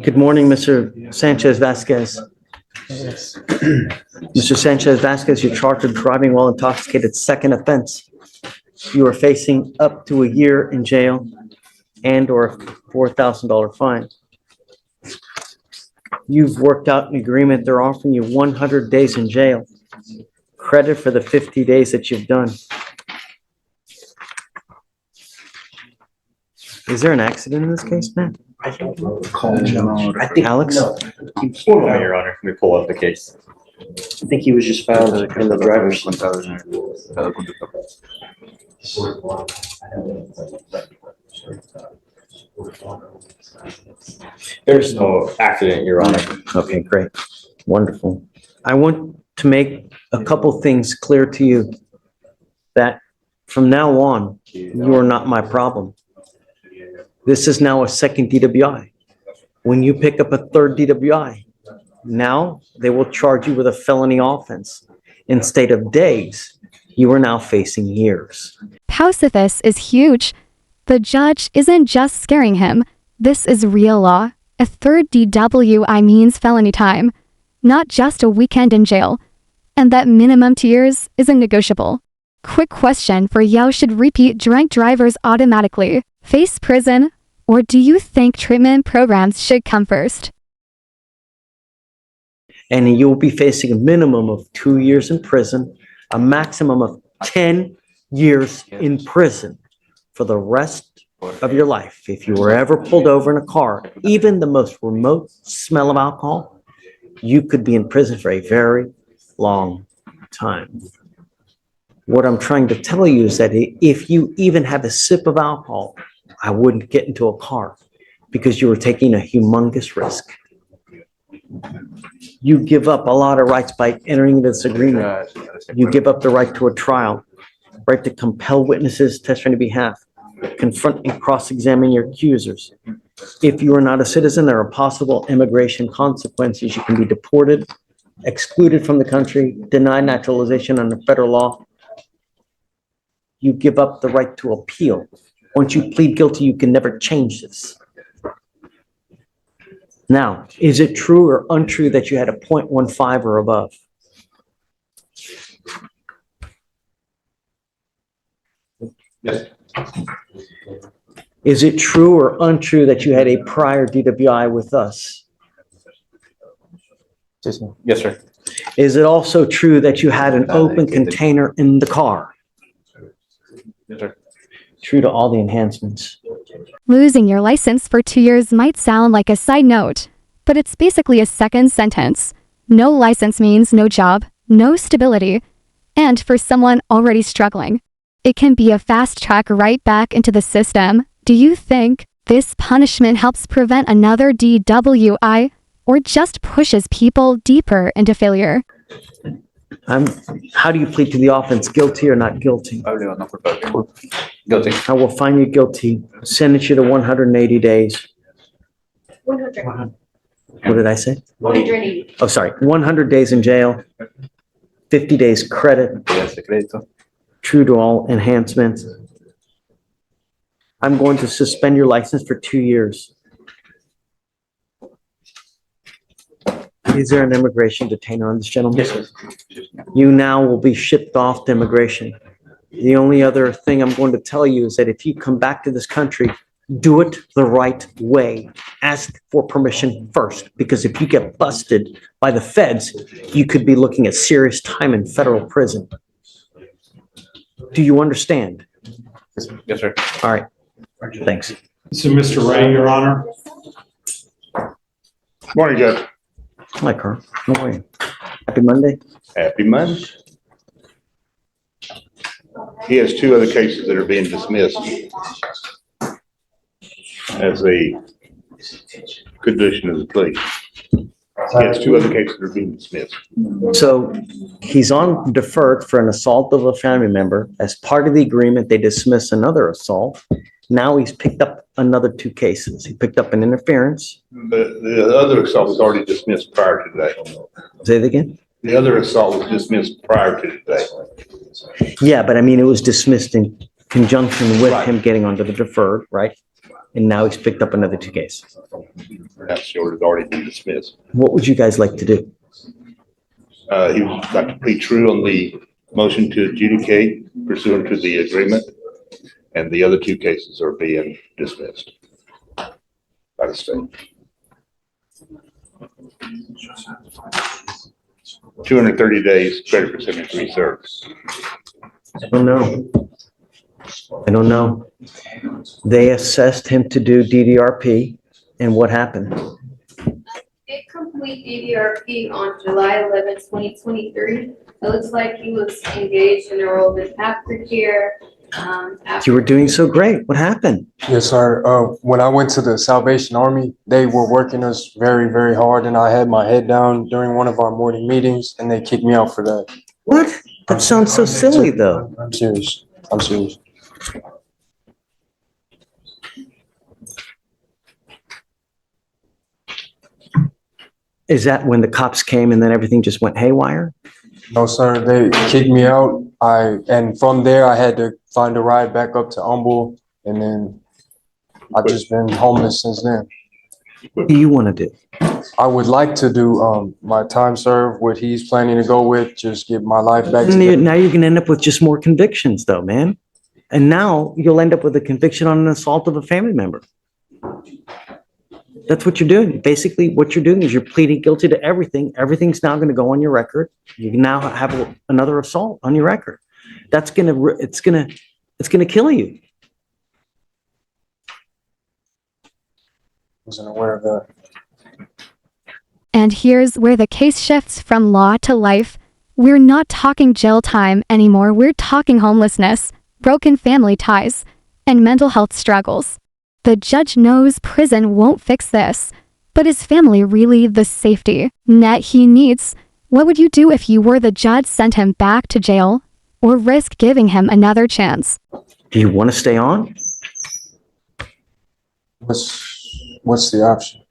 Good morning, Mr. Sanchez Vasquez. Yes. Mr. Sanchez Vasquez, you're charged with driving while intoxicated, second offense. You are facing up to a year in jail and/or a $4,000 fine. You've worked out an agreement. They're offering you 100 days in jail. Credit for the 50 days that you've done. Is there an accident in this case, Matt? Alex? No. Your Honor, can we pull up the case? I think he was just found in the driver's seat. There's no accident, Your Honor. Okay, great. Wonderful. I want to make a couple things clear to you that from now on, you are not my problem. This is now a second DWI. When you pick up a third DWI, now they will charge you with a felony offense. Instead of days, you are now facing years. Paucifus is huge. The judge isn't just scaring him. This is real law. A third DWI means felony time, not just a weekend in jail. And that minimum 2 years isn't negotiable. Quick question for you: should repeat drunk drivers automatically face prison, or do you think treatment programs should come first? And you'll be facing a minimum of 2 years in prison, a maximum of 10 years in prison for the rest of your life. If you were ever pulled over in a car, even the most remote smell of alcohol, you could be in prison for a very long time. What I'm trying to tell you is that if you even have a sip of alcohol, I wouldn't get into a car because you were taking a humongous risk. You give up a lot of rights by entering this agreement. You give up the right to a trial, right to compel witnesses, testify on your behalf, confront and cross-examine your accusers. If you are not a citizen, there are possible immigration consequences. You can be deported, excluded from the country, denied naturalization under federal law. You give up the right to appeal. Once you plead guilty, you can never change this. Now, is it true or untrue that you had a 0.15 or above? Yes. Is it true or untrue that you had a prior DWI with us? Yes, sir. Is it also true that you had an open container in the car? Yes, sir. True to all the enhancements. Losing your license for 2 years might sound like a side note, but it's basically a second sentence. No license means no job, no stability, and for someone already struggling, it can be a fast track right back into the system. Do you think this punishment helps prevent another DWI or just pushes people deeper into failure? How do you plead to the offense, guilty or not guilty? Guilty. I will find you guilty, sentence you to 180 days. 100. What did I say? 180. Oh, sorry, 100 days in jail, 50 days credit, true to all enhancements. I'm going to suspend your license for 2 years. Is there an immigration detainer on this gentleman? Yes, sir. You now will be shipped off to immigration. The only other thing I'm going to tell you is that if you come back to this country, do it the right way. Ask for permission first, because if you get busted by the feds, you could be looking at serious time in federal prison. Do you understand? Yes, sir. All right. Thanks. So, Mr. Ray, Your Honor. Morning, Judge. Hi, Carl. How are you? Happy Monday. Happy Monday. He has 2 other cases that are being dismissed as a condition of the plea. He has 2 other cases that are being dismissed. So he's on deferred for an assault of a family member. As part of the agreement, they dismiss another assault. Now he's picked up another 2 cases. He picked up an interference. The other assault was already dismissed prior to today. Say it again? The other assault was dismissed prior to today. Yeah, but I mean, it was dismissed in conjunction with Right. him getting onto the deferred, right? And now he's picked up another 2 cases. Perhaps the order's already been dismissed. What would you guys like to do? He got to plead true on the motion to adjudicate pursuant to the agreement, and the other 2 cases are being dismissed by the state. 230 days credit for 73 served. I don't know. I don't know. They assessed him to do DDRP, and what happened? Did complete DDRP on July 11th, 2023. It looks like he was engaged and enrolled in aftercare. You were doing so great. What happened? Yes, sir. When I went to the Salvation Army, they were working us very, very hard, and I had my head down during one of our morning meetings, and they kicked me out for that. What? That sounds so silly, though. I'm serious. I'm serious. Is that when the cops came and then everything just went haywire? No, sir. They kicked me out. And from there, I had to find a ride back up to Humble, and then I've just been homeless since then. What do you want to do? I would like to do my time served, what he's planning to go with, just get my life back And together. now you're going to end up with just more convictions, though, man. And now you'll end up with a conviction on an assault of a family member. That's what you're doing. Basically, what you're doing is you're pleading guilty to everything. Everything's now going to go on your record. You now have another assault on your record. It's going to kill you. Wasn't aware of that. And here's where the case shifts from law to life. We're not talking jail time anymore. We're talking homelessness, broken family ties, and mental health struggles. The judge knows prison won't fix this, but is family really the safety net he needs? What would you do if you were the judge, sent him back to jail, or risk giving him another chance? Do you want to stay on? What's the option?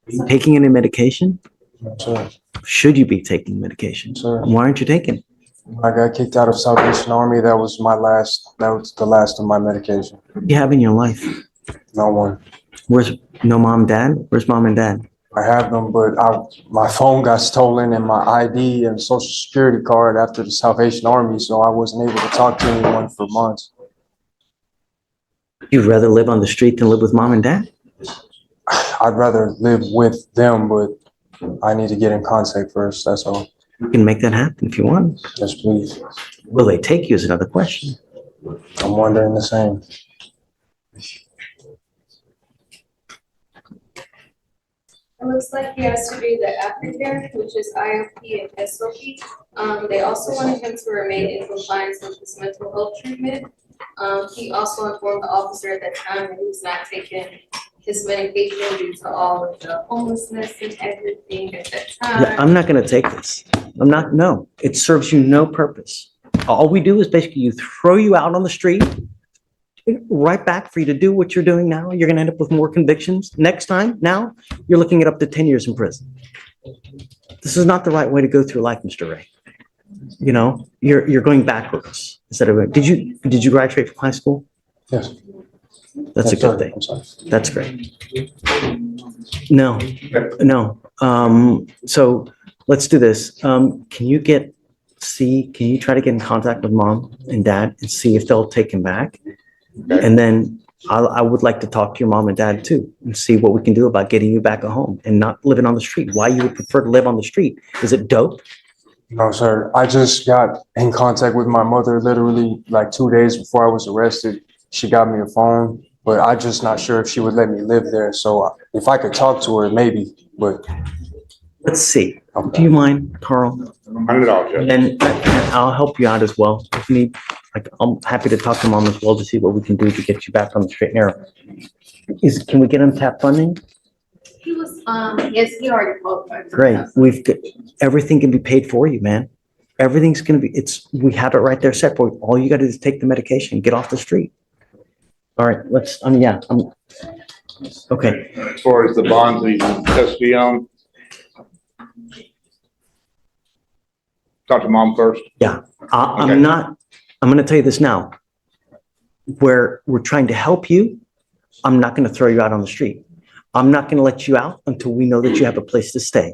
Are you taking any medication? No, sir. Should you be taking medication? Sir. Why aren't you taking? I got kicked out of Salvation Army. That was the last of my medication. What do you have in your life? No one. Where's no mom, dad? Where's mom and dad? I have them, but my phone got stolen and my ID and social security card after the Salvation Army, so I wasn't able to talk to anyone for months. You'd rather live on the street than live with mom and dad? I'd rather live with them, but I need to get in contact first, that's all. You can make that happen if you want. Yes, please. Will they take you is another question. I'm wondering the same. It looks like he has to do the aftercare, which is IOP and SOP. They also wanted him to remain in compliance with his mental health treatment. He also informed the officer at that time that he was not taking his medication due to all of the homelessness and everything at that Yeah, time. I'm not going to take this. No, it serves you no purpose. All we do is basically you throw you out on the street, right back for you to do what you're doing now. You're going to end up with more convictions. Next time, now, you're looking at up to 10 years in prison. This is not the right way to go through life, Mr. Ray. You know, you're going backwards instead of, did you graduate from high school? Yes. That's a Yes, sir. good thing. I'm sorry. That's great. No. So let's do this. Can you try to get in contact with mom and dad and see if they'll take him back? And then I would like to talk to your mom and dad too and see what we can do about getting you back at home and not living on the street. Why you would prefer to live on the street? Is it dope? No, sir. I just got in contact with my mother literally like 2 days before I was arrested. She got me a phone, but I'm just not sure if she would let me live there. So if I could talk to her, maybe, but. Let's see. Okay. Do you mind, Carl? Not at all, Judge. And I'll help you out as well. If you need, I'm happy to talk to mom as well to see what we can do to get you back on the straight and narrow. Can we get him tap funding? He was, yes, he already qualified. Great. Everything can be paid for you, man. Everything's gonna be, we have it right there set for you. All you gotta do is take the medication, get off the street. All right, okay. As far as the bonds he's in custody on, Talk to mom first. I'm Okay. not, I'm gonna tell you this now. Where we're trying to help you, I'm not gonna throw you out on the street. I'm not gonna let you out until we know that you have a place to stay.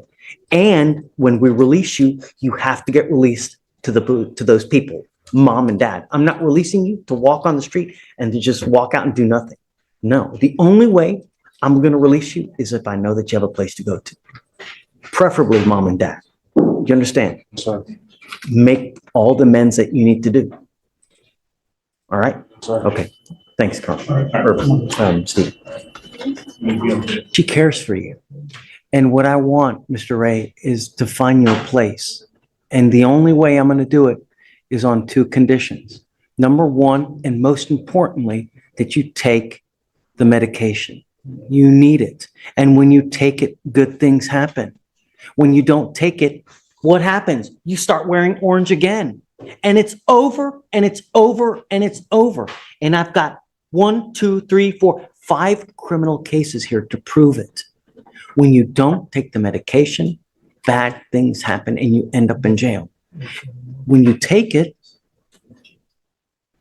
And when we release you, you have to get released to those people, mom and dad. I'm not releasing you to walk on the street and to just walk out and do nothing. No, the only way I'm gonna release you is if I know that you have a place to go to. Preferably mom and dad. You understand? Sorry. Make all the amends that you need to do. All right? Sorry. Okay. Thanks, Carl. Or, Steve. She cares for you. And what I want, Mr. Ray, is to find you a place. And the only way I'm going to do it is on two conditions. Number one, and most importantly, that you take the medication. You need it. And when you take it, good things happen. When you don't take it, what happens? You start wearing orange again. And it's over, and it's over, and it's over. And I've got 1, 2, 3, 4, 5 criminal cases here to prove it. When you don't take the medication, bad things happen and you end up in jail. When you take it,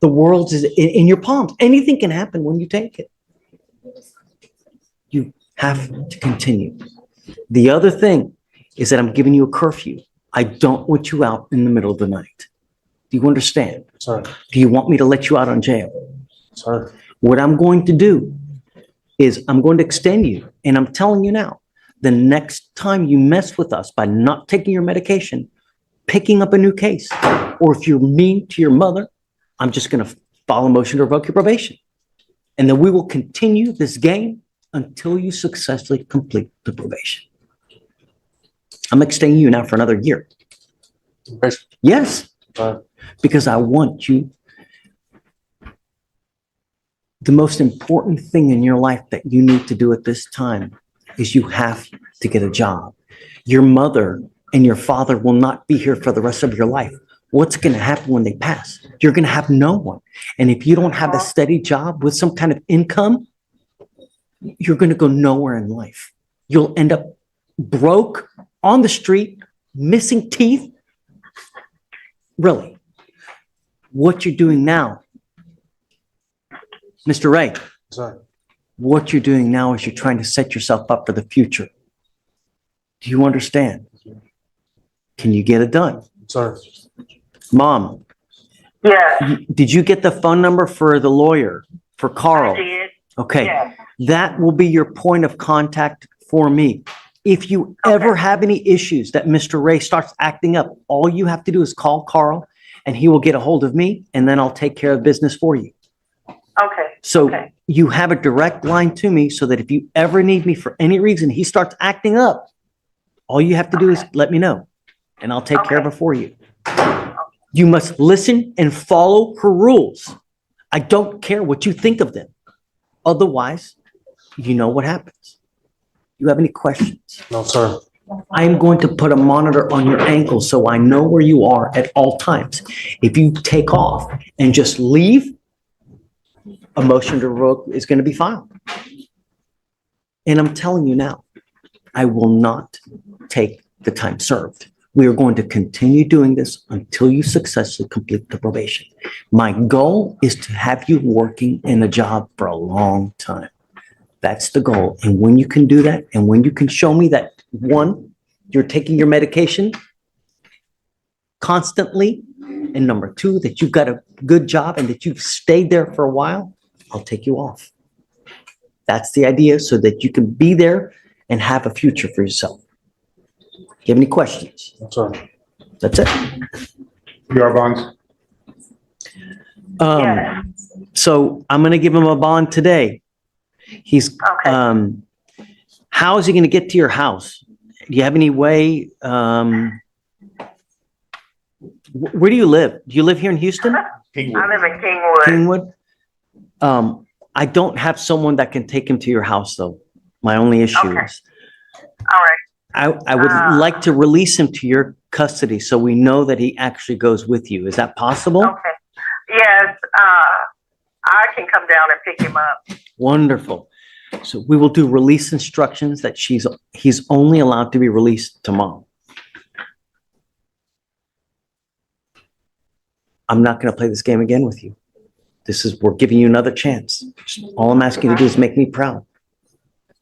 the world is in your palms. Anything can happen when you take it. You have to continue. The other thing is that I'm giving you a curfew. I don't want you out in the middle of the night. Do you understand? Sorry. Do you want me to let you out on jail? Sorry. What I'm going to do is I'm going to extend you, and I'm telling you now, the next time you mess with us by not taking your medication, picking up a new case, or if you're mean to your mother, I'm just going to file a motion to revoke your probation. And then we will continue this game until you successfully complete the probation. I'm extending you now for another year. Yes, because I want you. The most important thing in your life that you need to do at this time is you have to get a job. Your mother and your father will not be here for the rest of your life. What's going to happen when they pass? You're going to have no one. And if you don't have a steady job with some kind of income, you're going to go nowhere in life. You'll end up broke, on the street, missing teeth. Really. What you're doing now, Mr. Ray, Sorry. what you're doing now is you're trying to set yourself up for the future. Do you understand? Can you get it done? Sorry. Mom, Yes, did you get the phone number for the lawyer, for Carl? I did. Okay, Yes. that will be your point of contact for me. If you ever have any issues that Mr. Ray starts acting up, all you have to do is call Carl and he will get a hold of me and then I'll take care of business for you. Okay. So Okay. you have a direct line to me so that if you ever need me for any reason, he starts acting up, all you have to do is let me know and I'll take care of it for you. You must listen and follow her rules. I don't care what you think of them. Otherwise, you know what happens. You have any questions? No, sir. I am going to put a monitor on your ankle so I know where you are at all times. If you take off and just leave, a motion to revoke is going to be filed. And I'm telling you now, I will not take the time served. We are going to continue doing this until you successfully complete the probation. My goal is to have you working in a job for a long time. That's the goal. And when you can do that, and when you can show me that, one, you're taking your medication constantly, and number two, that you've got a good job and that you've stayed there for a while, I'll take you off. That's the idea, so that you can be there and have a future for yourself. Do you have any questions? No, sir. That's it. You are bonds? Yes. So I'm gonna give him a bond today. He's, Okay. how is he gonna get to your house? Do you have any way, where do you live? Do you live here in Houston? I live in Kingwood. Kingwood? I don't have someone that can take him to your house, though. My only issue Okay. is, All right. I would like to release him to your custody so we know that he actually goes with you. Is that possible? Okay. Yes, I can come down and pick him up. Wonderful. So we will do release instructions that he's only allowed to be released to mom. I'm not going to play this game again with you. We're giving you another chance. All I'm asking you to do is make me proud.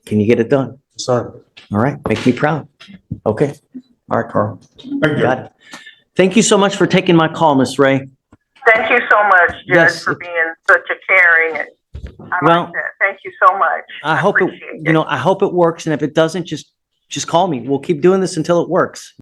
Can you get it done? Sorry. All right, make me proud. Okay. All right, Carl. Thank you. Got it. Thank you so much for taking my call, Miss Ray. Thank you so much, Judge, Yes. for being such a caring. I Well, like that. Thank you so much. I hope it, appreciate I hope it works. And if it doesn't, just call me. We'll keep doing this until it works.